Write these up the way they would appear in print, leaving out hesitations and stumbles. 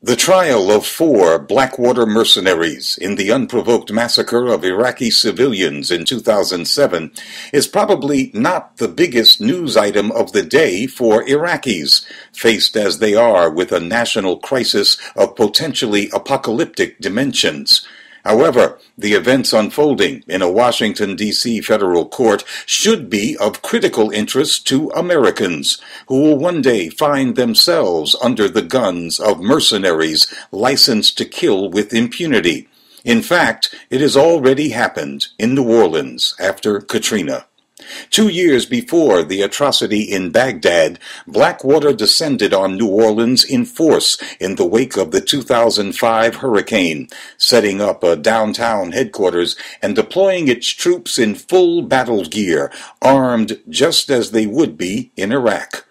The trial of 4 Blackwater mercenaries in the unprovoked massacre of Iraqi civilians in 2007 is probably not the biggest news item of the day for Iraqis, faced as they are with a national crisis of potentially apocalyptic dimensions. However, the events unfolding in a Washington, D.C. federal court should be of critical interest to Americans, who will one day find themselves under the guns of mercenaries licensed to kill with impunity. In fact, it has already happened in New Orleans after Katrina. 2 years before the atrocity in Baghdad, Blackwater descended on New Orleans in force in the wake of the 2005 hurricane, setting up a downtown headquarters and deploying its troops in full battle gear, armed just as they would be in Iraq.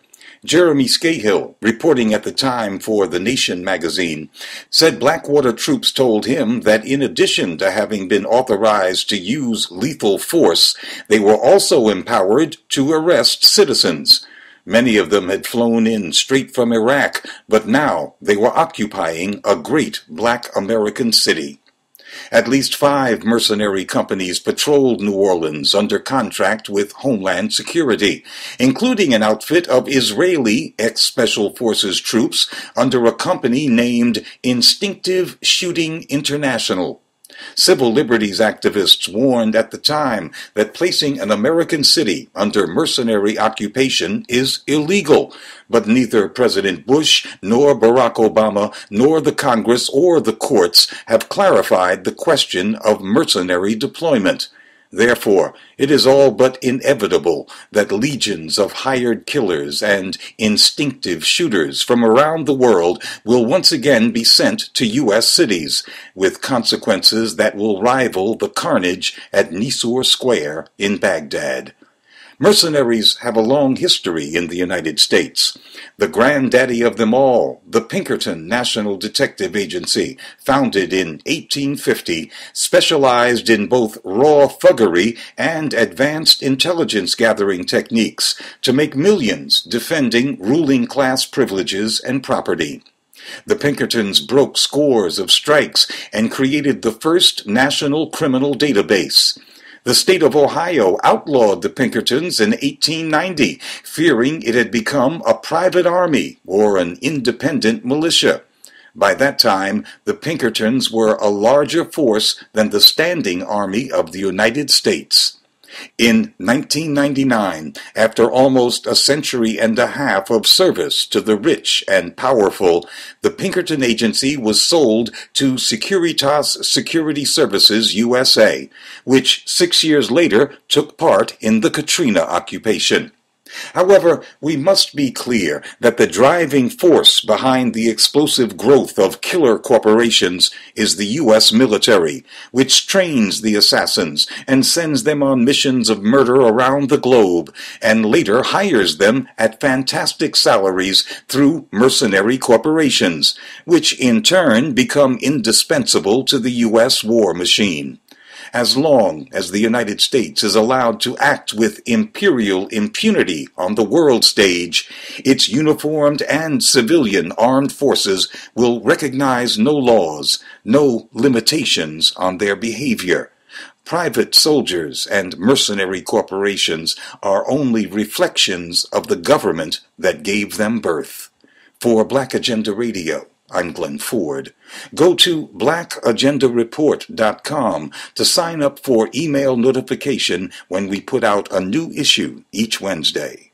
Jeremy Scahill, reporting at the time for The Nation magazine, said Blackwater troops told him that in addition to having been authorized to use lethal force, they were also empowered to arrest citizens. Many of them had flown in straight from Iraq, but now they were occupying a great black American city. At least 5 mercenary companies patrolled New Orleans under contract with Homeland Security, including an outfit of Israeli ex-Special Forces troops under a company named Instinctive Shooting International. Civil liberties activists warned at the time that placing an American city under mercenary occupation is illegal, but neither President Bush nor Barack Obama nor the Congress or the courts have clarified the question of mercenary deployment. Therefore, it is all but inevitable that legions of hired killers and instinctive shooters from around the world will once again be sent to U.S. cities, with consequences that will rival the carnage at Nisoor Square in Baghdad. Mercenaries have a long history in the United States. The granddaddy of them all, the Pinkerton National Detective Agency, founded in 1850, specialized in both raw thuggery and advanced intelligence-gathering techniques to make millions defending ruling class privileges and property. The Pinkertons broke scores of strikes and created the first national criminal database. The state of Ohio outlawed the Pinkertons in 1890, fearing it had become a private army or an independent militia. By that time, the Pinkertons were a larger force than the standing army of the United States. In 1999, after almost a century and a half of service to the rich and powerful, the Pinkerton Agency was sold to Securitas Security Services USA, which 6 years later took part in the Katrina occupation. However, we must be clear that the driving force behind the explosive growth of killer corporations is the U.S. military, which trains the assassins and sends them on missions of murder around the globe, and later hires them at fantastic salaries through mercenary corporations, which in turn become indispensable to the U.S. war machine. As long as the United States is allowed to act with imperial impunity on the world stage, its uniformed and civilian armed forces will recognize no laws, no limitations on their behavior. Private soldiers and mercenary corporations are only reflections of the government that gave them birth. For Black Agenda Radio, I'm Glenn Ford. Go to blackagendareport.com to sign up for email notification when we put out a new issue each Wednesday.